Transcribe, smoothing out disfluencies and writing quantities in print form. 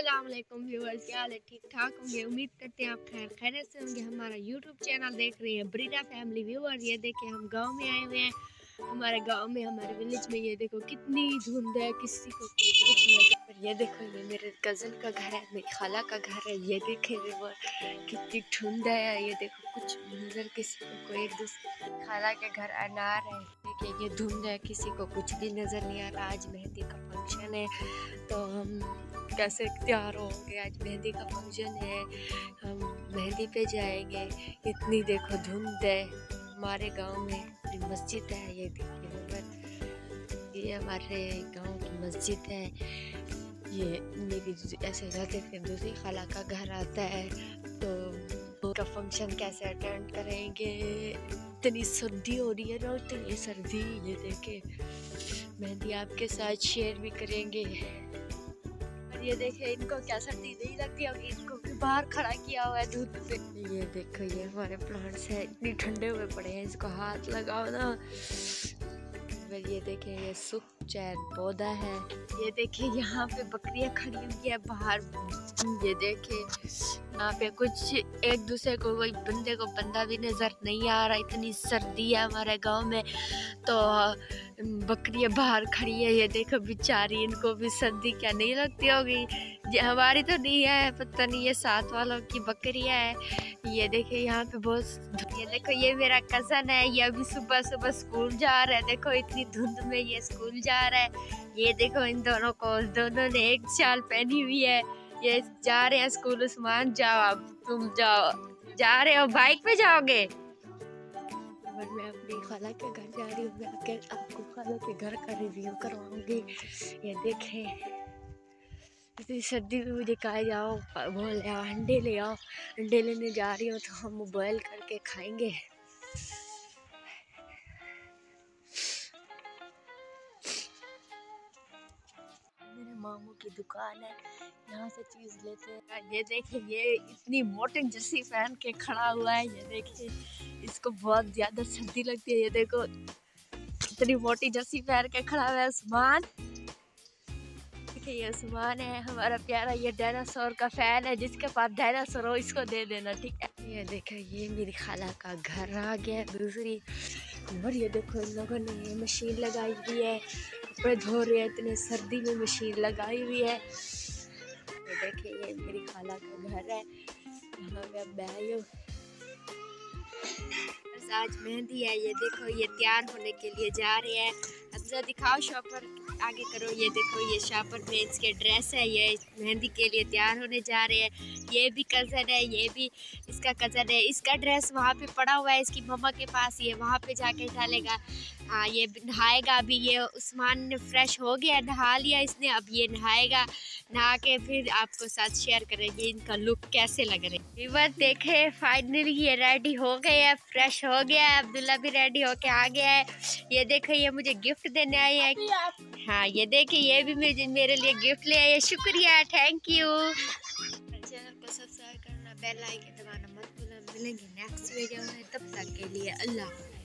अस्सलाम वालेकुम व्यूअर्स, क्या हाल है? ठीक ठाक होंगे। उम्मीद करते हैं आप खैर खैरियत से होंगे। हमारा यूट्यूब चैनल देख रहे हैं ब्रीडा फैमिली व्यूअर्स। ये देखिए हम गांव में आए हुए हैं। हमारे गांव में हमारे विलेज में ये देखो कितनी धुंध है, किसी को कोई कुछ नहीं। पर ये देखो ये मेरे कज़न का घर है, मेरी खाला का घर है। ये देखे व्यूअर कितनी धुंध है। ये देखो कुछ नजर किसी को एक दूसरे खाला के घर अनार है। देखिए ये धुंध है, किसी को कुछ भी नजर नहीं आ रहा। आज मेहंदी का फंक्शन है तो हम कैसे तैयार होंगे। आज मेहंदी का फंक्शन है, हम मेहंदी पे जाएंगे। इतनी देखो धुंध है। हमारे गांव में मस्जिद है, ये देखिए ये हमारे गांव की मस्जिद है। ये मेरी ऐसे जाते फिर दूसरी खाला का घर आता है तो का फंक्शन कैसे अटेंड करेंगे। इतनी सर्दी हो रही है ना, इतनी सर्दी। ये देखे मेहंदी आपके साथ शेयर भी करेंगे। ये देखे इनको क्या सर्दी नहीं लगती होगी, इनको भी बाहर खड़ा किया हुआ है धूप पे। ये देखो ये हमारे प्लांट्स है, इतनी ठंडे हुए पड़े हैं, इसको हाथ लगाओ ना। ये देखे ये सुख चैन पौधा है। ये देखे यहाँ पे बकरियां खड़ी हुई है बाहर। ये देखे यहाँ पे कुछ एक दूसरे को कोई बंदे को बंदा भी नजर नहीं आ रहा। इतनी सर्दी है हमारे गांव में तो बकरियां बाहर खड़ी है। ये देखो बेचारी, इनको भी सर्दी क्या नहीं लगती होगी। हमारी तो नहीं है, पता नहीं ये साथ वालों की बकरियां है। ये देखे यहाँ पे बहुत। ये देखो ये मेरा कज़न है, ये अभी सुबह सुबह स्कूल जा रहा है। देखो इतनी धुंध में ये स्कूल जा रहा है। ये देखो इन दोनों को, दोनों ने एक शाल पहनी हुई है। ये जा रहे हैं स्कूल। उस्मान जाओ, अब तुम जाओ। जा रहे हो बाइक पे जाओगे? मैं अपनी खाला के घर जा रही हूँ। मैं आपको खाला के घर का रिव्यू करवाऊंगी। ये देखें इतनी सर्दी में मुझे कहा जाओ वो ले आओ, अंडे ले आओ। अंडे लेने जा रही हूँ तो हम बॉयल करके खाएंगे। मेरे मामू की दुकान है, यहाँ से चीज लेते हैं। ये देखिए ये इतनी मोटी जर्सी पहन के खड़ा हुआ है। ये देखिए इसको बहुत ज्यादा सर्दी लगती है। ये देखो इतनी मोटी जर्सी पहन के खड़ा हुआ है उस्मान। ये उस्मान है हमारा प्यारा। ये डायनासोर का फैन है, जिसके पास डायनासोर हो इसको दे देना, ठीक है। ये देखो ये मेरी खाला का घर आ गया दूसरी। और ये देखो इन लोगों ने ये मशीन लगाई हुई है, कपड़े धो रहे हैं। इतने सर्दी में मशीन लगाई हुई है। ये देखिए ये मेरी खाला का घर है, यहाँ मैं बैठी हूँ। बस आज मेहंदी है। ये देखो ये तैयार होने के लिए जा रहे हैं। अब जरा दिखाओ शॉपर, आगे करो। ये देखो ये शॉपर में इसके ड्रेस है, ये मेहंदी के लिए तैयार होने जा रहे हैं। ये भी कज़न है, ये भी इसका कज़न है। इसका ड्रेस वहाँ पे पड़ा हुआ है इसकी मम्मा के पास, ये वहाँ पे जाके डालेगा। हाँ ये नहाएगा अभी। ये उस्मान ने फ्रेश हो गया, नहा लिया इसने, अब ये नहाएगा। नहा के फिर आपको साथ शेयर करेंगे इनका लुक कैसे लग रहे हैं। देखे फाइनली ये रेडी हो गए है, फ्रेश हो गया है। अब्दुल्ला भी रेडी होके आ गया है। ये देखो ये मुझे गिफ्ट देने आए हैं। हाँ ये देखिए ये भी मेरे लिए गिफ्ट ले आए। शुक्रिया, थैंक यू। चैनल को सब्सक्राइब करना, बेल आइकन दबाना मत भूलना। मिलेंगे नेक्स्ट वीडियो में, तब तक के लिए अल्लाह।